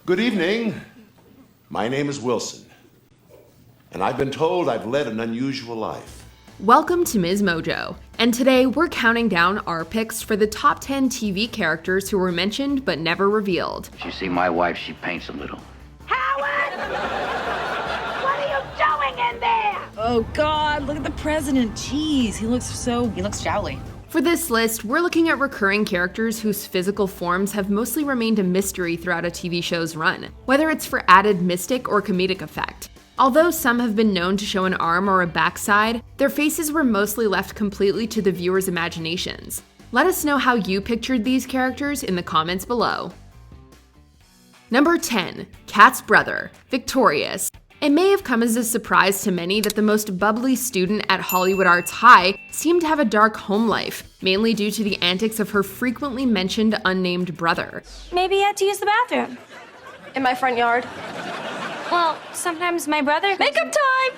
Good evening. My name is Wilson, and I've been told I've led an unusual life. Welcome to MsMojo, and today we're counting down our picks for the top 10 TV characters who were mentioned but never revealed. If you see my wife, she paints a little. Howard! What are you doing in there? Oh God, look at the president. Jeez, he looks jowly. For this list, we're looking at recurring characters whose physical forms have mostly remained a mystery throughout a TV show's run, whether it's for added mystic or comedic effect. Although some have been known to show an arm or a backside, their faces were mostly left completely to the viewers' imaginations. Let us know how you pictured these characters in the comments below. Number 10. Kat's brother, Victorious. It may have come as a surprise to many that the most bubbly student at Hollywood Arts High seemed to have a dark home life, mainly due to the antics of her frequently mentioned unnamed brother. Maybe he had to use the bathroom. In my front yard. Well, sometimes my brother... Makeup time!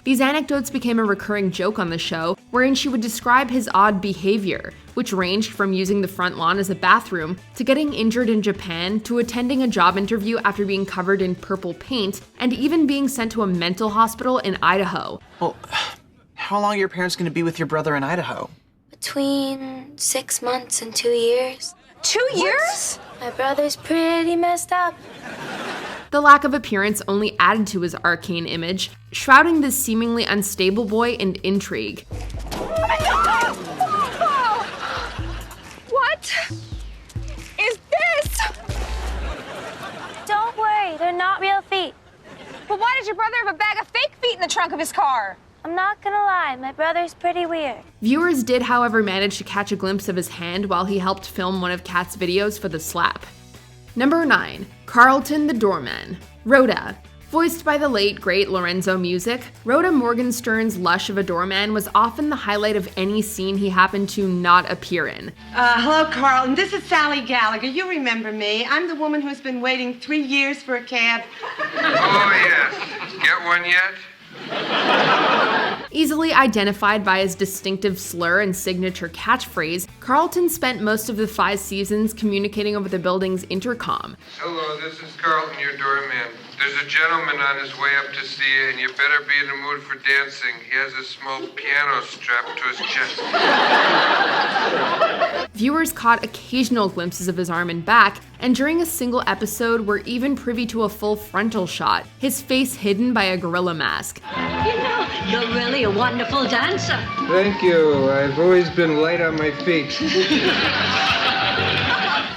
These anecdotes became a recurring joke on the show, wherein she would describe his odd behavior, which ranged from using the front lawn as a bathroom, to getting injured in Japan, to attending a job interview after being covered in purple paint, and even being sent to a mental hospital in Idaho. Well, how long are your parents going to be with your brother in Idaho? Between 6 months and 2 years. 2 years? My brother's pretty messed up. The lack of appearance only added to his arcane image, shrouding this seemingly unstable boy in intrigue. What is this? Don't worry, they're not real feet. But why does your brother have a bag of fake feet in the trunk of his car? I'm not gonna lie, my brother's pretty weird. Viewers did, however, manage to catch a glimpse of his hand while he helped film one of Kat's videos for the slap. Number 9. Carlton the doorman. Rhoda. Voiced by the late, great Lorenzo Music, Rhoda Morgenstern's lush of a doorman was often the highlight of any scene he happened to not appear in. Hello, Carlton. This is Sally Gallagher. You remember me. I'm the woman who's been waiting 3 years for a cab. Oh, yes. Get one yet? Easily identified by his distinctive slur and signature catchphrase, Carlton spent most of the 5 seasons communicating over the building's intercom. Hello, this is Carlton, your doorman. There's a gentleman on his way up to see you, and you better be in the mood for dancing. He has a small piano strapped to his chest. Viewers caught occasional glimpses of his arm and back, and during a single episode were even privy to a full frontal shot, his face hidden by a gorilla mask. You know, you're really a wonderful dancer. Thank you. I've always been light on my feet.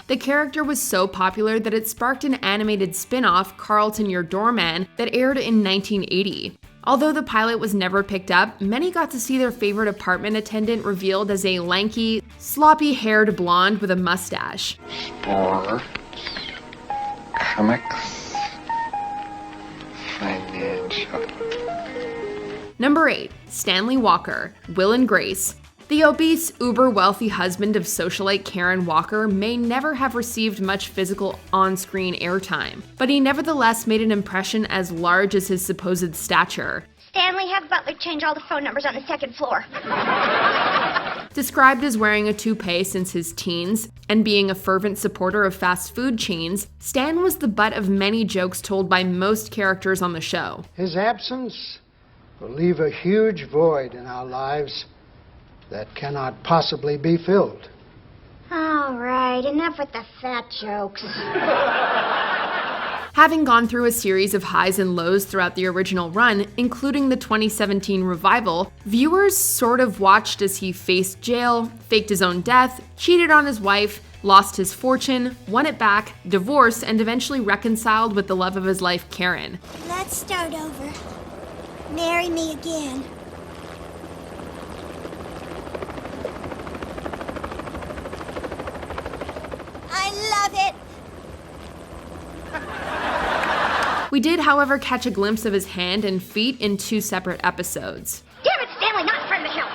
The character was so popular that it sparked an animated spin-off, Carlton Your Doorman, that aired in 1980. Although the pilot was never picked up, many got to see their favorite apartment attendant revealed as a lanky, sloppy-haired blonde with a mustache. Sports, comics, financial. Number 8. Stanley Walker, Will and Grace. The obese, uber-wealthy husband of socialite Karen Walker may never have received much physical on-screen airtime, but he nevertheless made an impression as large as his supposed stature. Stanley, have Butler change all the phone numbers on the second floor. Described as wearing a toupee since his teens and being a fervent supporter of fast food chains, Stan was the butt of many jokes told by most characters on the show. His absence will leave a huge void in our lives that cannot possibly be filled. All right, enough with the fat jokes. Having gone through a series of highs and lows throughout the original run, including the 2017 revival, viewers sort of watched as he faced jail, faked his own death, cheated on his wife, lost his fortune, won it back, divorced, and eventually reconciled with the love of his life, Karen. Let's start over. Marry me again. I love it. We did, however, catch a glimpse of his hand and feet in 2 separate episodes. Damn it, Stanley, not in front of the hill.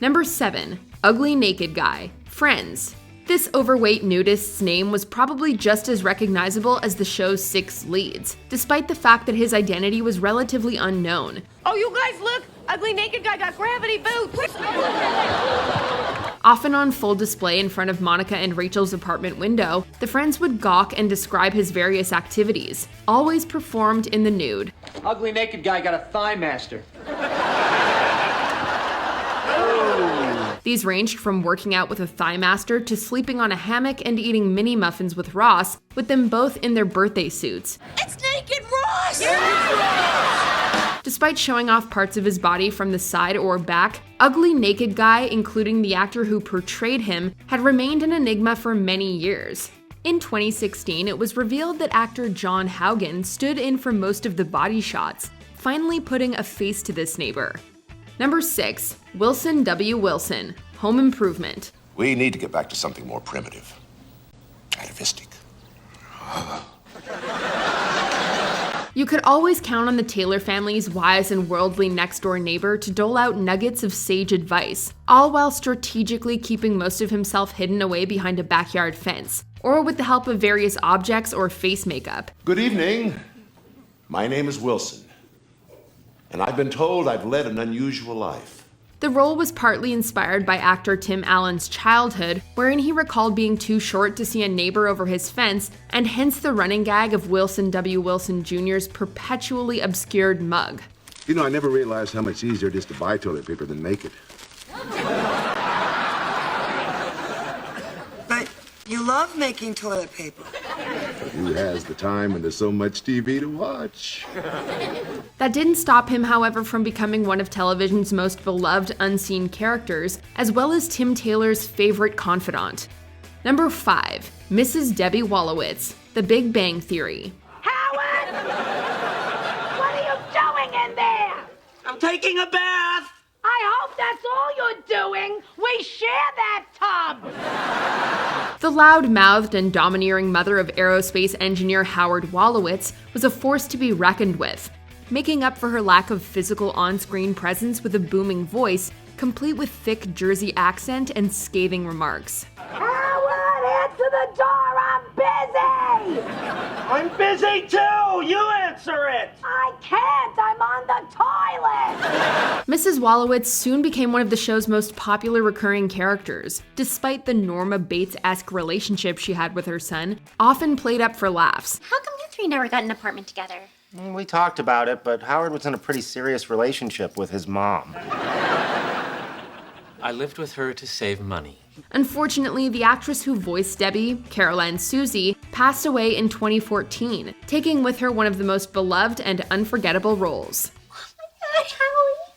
Number 7. Ugly Naked Guy, Friends. This overweight nudist's name was probably just as recognizable as the show's 6 leads, despite the fact that his identity was relatively unknown. Oh, you guys look! Ugly naked guy got gravity boots! Often on full display in front of Monica and Rachel's apartment window, the friends would gawk and describe his various activities, always performed in the nude. Ugly naked guy got a thigh master. These ranged from working out with a thigh master to sleeping on a hammock and eating mini muffins with Ross, with them both in their birthday suits. It's Naked Ross! Despite showing off parts of his body from the side or back, Ugly Naked Guy, including the actor who portrayed him, had remained an enigma for many years. In 2016, it was revealed that actor John Haugen stood in for most of the body shots, finally putting a face to this neighbor. Number 6. Wilson W. Wilson, Home Improvement. We need to get back to something more primitive. Atavistic. You could always count on the Taylor family's wise and worldly next-door neighbor to dole out nuggets of sage advice, all while strategically keeping most of himself hidden away behind a backyard fence, or with the help of various objects or face makeup. Good evening. My name is Wilson, and I've been told I've led an unusual life. The role was partly inspired by actor Tim Allen's childhood, wherein he recalled being too short to see a neighbor over his fence, and hence the running gag of Wilson W. Wilson Jr.'s perpetually obscured mug. You know, I never realized how much easier it is to buy toilet paper than make it. But you love making toilet paper. But who has the time when there's so much TV to watch? That didn't stop him, however, from becoming one of television's most beloved unseen characters, as well as Tim Taylor's favorite confidant. Number 5. Mrs. Debbie Wolowitz, The Big Bang Theory. Howard! What are you doing in there? I'm taking a bath! I hope that's all you're doing. We share that tub. The loud-mouthed and domineering mother of aerospace engineer Howard Wolowitz was a force to be reckoned with, making up for her lack of physical on-screen presence with a booming voice, complete with thick Jersey accent and scathing remarks. Howard, answer the door. I'm busy. I'm busy too! You answer it! I can't. I'm on the toilet. Mrs. Wolowitz soon became one of the show's most popular recurring characters, despite the Norma Bates-esque relationship she had with her son, often played up for laughs. How come you three never got an apartment together? We talked about it, but Howard was in a pretty serious relationship with his mom. I lived with her to save money. Unfortunately, the actress who voiced Debbie, Carol Ann Suzy, passed away in 2014, taking with her one of the most beloved and unforgettable roles. Oh my God, Howie.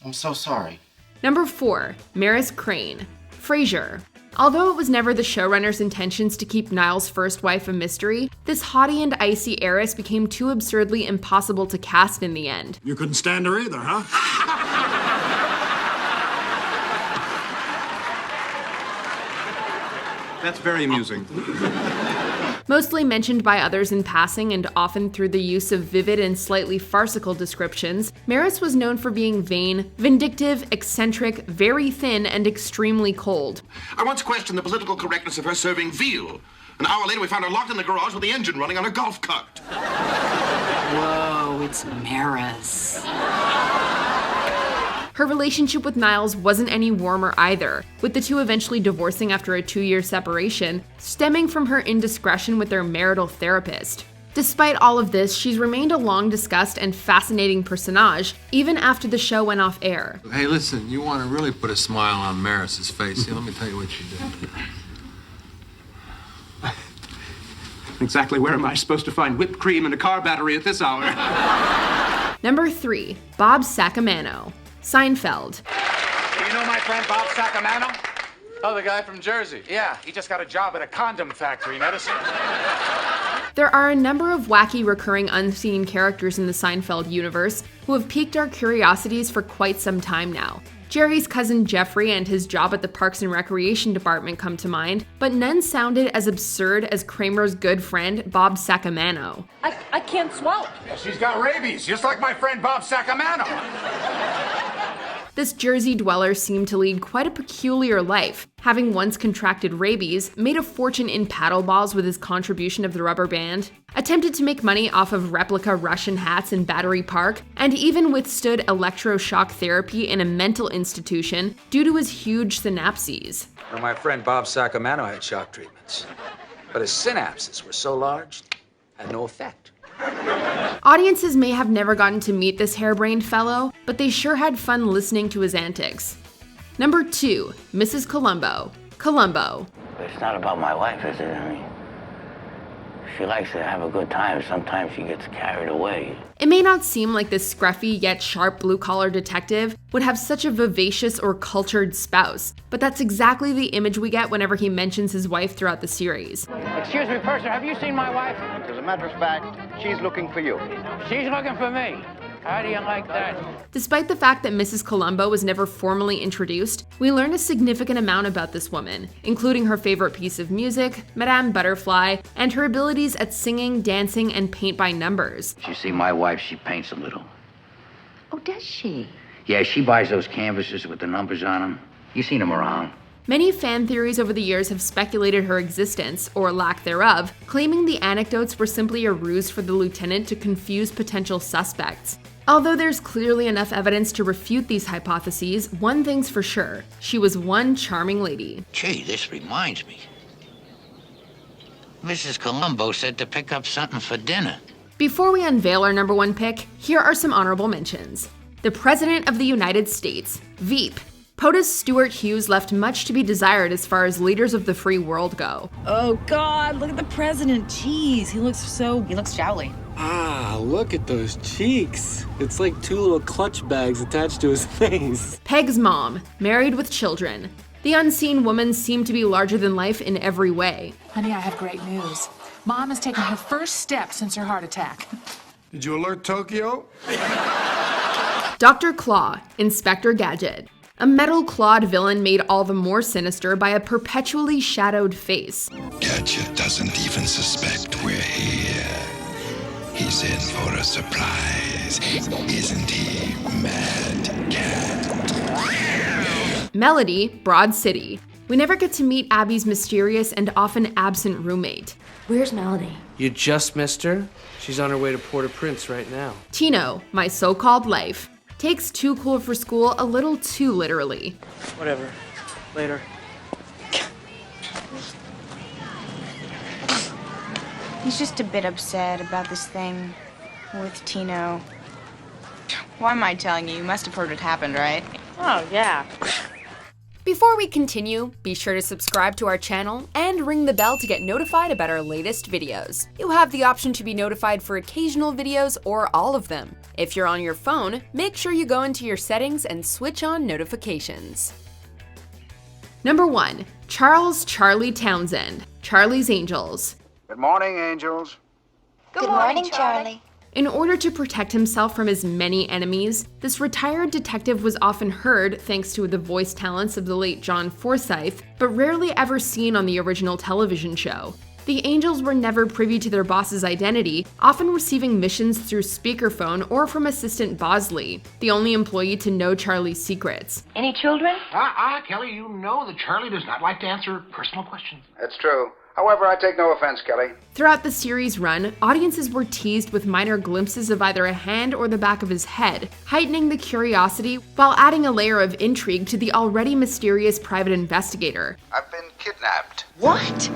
I'm so sorry. Number 4. Maris Crane, Frasier. Although it was never the showrunner's intentions to keep Niles' first wife a mystery, this haughty and icy heiress became too absurdly impossible to cast in the end. You couldn't stand her either, huh? That's very amusing. Mostly mentioned by others in passing and often through the use of vivid and slightly farcical descriptions, Maris was known for being vain, vindictive, eccentric, very thin, and extremely cold. I once questioned the political correctness of her serving veal. An hour later, we found her locked in the garage with the engine running on a golf cart. Whoa, it's Maris. Her relationship with Niles wasn't any warmer either, with the two eventually divorcing after a 2-year separation, stemming from her indiscretion with their marital therapist. Despite all of this, she's remained a long-discussed and fascinating personage, even after the show went off air. Hey, listen, you want to really put a smile on Maris's face. Here, let me tell you what you did. Exactly where am I supposed to find whipped cream and a car battery at this hour? Number 3. Bob Sacamano, Seinfeld. Do you know my friend Bob Sacamano? Oh, the guy from Jersey. Yeah, he just got a job at a condom factory, notice? There are a number of wacky recurring unseen characters in the Seinfeld universe who have piqued our curiosities for quite some time now. Jerry's cousin Jeffrey and his job at the Parks and Recreation Department come to mind, but none sounded as absurd as Kramer's good friend Bob Sacamano. I can't swallow. Yeah, she's got rabies, just like my friend Bob Sacamano. This Jersey dweller seemed to lead quite a peculiar life, having once contracted rabies, made a fortune in paddleballs with his contribution of the rubber band, attempted to make money off of replica Russian hats in Battery Park, and even withstood electroshock therapy in a mental institution due to his huge synapses. Well, my friend Bob Sacamano had shock treatments, but his synapses were so large, had no effect. Audiences may have never gotten to meet this harebrained fellow, but they sure had fun listening to his antics. Number 2, Mrs. Columbo. Columbo. It's not about my wife, is it? I mean, she likes to have a good time. Sometimes she gets carried away. It may not seem like this scruffy yet sharp blue-collar detective would have such a vivacious or cultured spouse, but that's exactly the image we get whenever he mentions his wife throughout the series. Excuse me, Purser, have you seen my wife? As a matter of fact, she's looking for you. She's looking for me. How do you like that? Despite the fact that Mrs. Columbo was never formally introduced, we learn a significant amount about this woman, including her favorite piece of music, Madame Butterfly, and her abilities at singing, dancing, and paint by numbers. You see, my wife, she paints a little. Oh, does she? Yeah, she buys those canvases with the numbers on them. You seen them around. Many fan theories over the years have speculated her existence, or lack thereof, claiming the anecdotes were simply a ruse for the lieutenant to confuse potential suspects. Although there's clearly enough evidence to refute these hypotheses, one thing's for sure, she was one charming lady. Gee, this reminds me. Mrs. Columbo said to pick up something for dinner. Before we unveil our number 1 pick, here are some honorable mentions. The President of the United States, Veep. POTUS Stuart Hughes left much to be desired as far as leaders of the free world go. Oh God, look at the president. Jeez, he looks jowly. Ah, look at those cheeks. It's like 2 little clutch bags attached to his face. Peg's mom, married with children. The unseen woman seemed to be larger than life in every way. Honey, I have great news. Mom has taken her first step since her heart attack. Did you alert Tokyo? Dr. Claw, Inspector Gadget. A metal-clawed villain made all the more sinister by a perpetually shadowed face. Gadget doesn't even suspect we're here. He's in for a surprise, isn't he, Mad Cat? Melody, Broad City. We never get to meet Abby's mysterious and often absent roommate. Where's Melody? You just missed her? She's on her way to Port-au-Prince right now. Tino, My So-Called Life. Takes too cool for school a little too literally. Whatever. Later. He's just a bit upset about this thing with Tino. Why am I telling you? You must have heard it happened, right? Oh, yeah. Before we continue, be sure to subscribe to our channel and ring the bell to get notified about our latest videos. You have the option to be notified for occasional videos or all of them. If you're on your phone, make sure you go into your settings and switch on notifications. Number 1, Charles Charlie Townsend, Charlie's Angels. Good morning, Angels. Good morning, Charlie. In order to protect himself from his many enemies, this retired detective was often heard thanks to the voice talents of the late John Forsythe, but rarely ever seen on the original television show. The Angels were never privy to their boss's identity, often receiving missions through speakerphone or from assistant Bosley, the only employee to know Charlie's secrets. Any children? Kelly, you know that Charlie does not like to answer personal questions. That's true. However, I take no offense, Kelly. Throughout the series run, audiences were teased with minor glimpses of either a hand or the back of his head, heightening the curiosity while adding a layer of intrigue to the already mysterious private investigator. I've been kidnapped. What?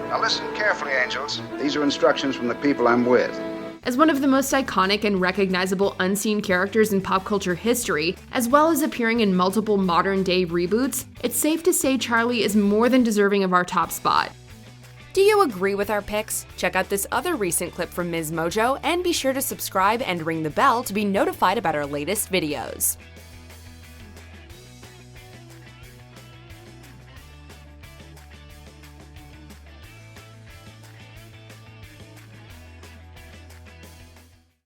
Now listen carefully, Angels. These are instructions from the people I'm with. As one of the most iconic and recognizable unseen characters in pop culture history, as well as appearing in multiple modern-day reboots, it's safe to say Charlie is more than deserving of our top spot. Do you agree with our picks? Check out this other recent clip from MsMojo and be sure to subscribe and ring the bell to be notified about our latest videos.